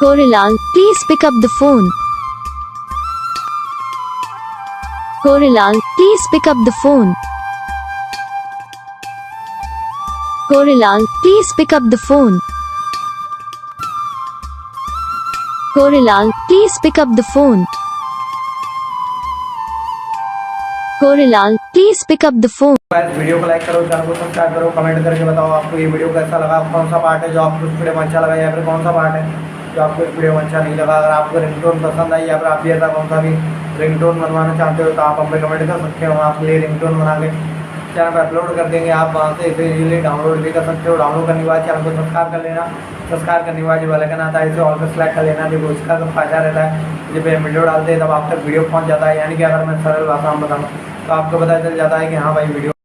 Gorelal, please pick up the phone. Gorelal, please pick up the phone. Gorelal, please pick up the phone. Gorelal, please pick up the phone. Gorelal, please pick up the phone. Video को like करो, channel को subscribe करो, comment करके बताओ आपको ये video कैसा लगा, कौन सा पार्ट है जो आपको इस वीडियो में अच्छा लगा, या फिर कौन सा पार्ट है जो आपको इस वीडियो में अच्छा नहीं लगा। अगर आपको रिंगटोन पसंद आई या फिर आप भी ऐसा कौन सा भी रिंगटोन बनवाना चाहते हो तो आप हमें कमेंट कर सकते हो। हम आपके लिए रिंगटोन बना के चैनल पर अपलोड कर देंगे। आप वहाँ से इसे इजीली डाउनलोड भी कर सकते हो। डाउनलोड करने के बाद चैनल को सब्सक्राइब कर लेना। सब्सक्राइब करने के बाद जो बेल आइकन आता है इसे ऑल पर सेलेक्ट कर लेना। देखो इसका तो फायदा रहता है जब हम वीडियो डालते हैं तब आप तक वीडियो पहुँच जाता है। यानी कि अगर मैं सरल भाषा में बताऊँ तो आपको पता चल जाता है कि हाँ भाई वीडियो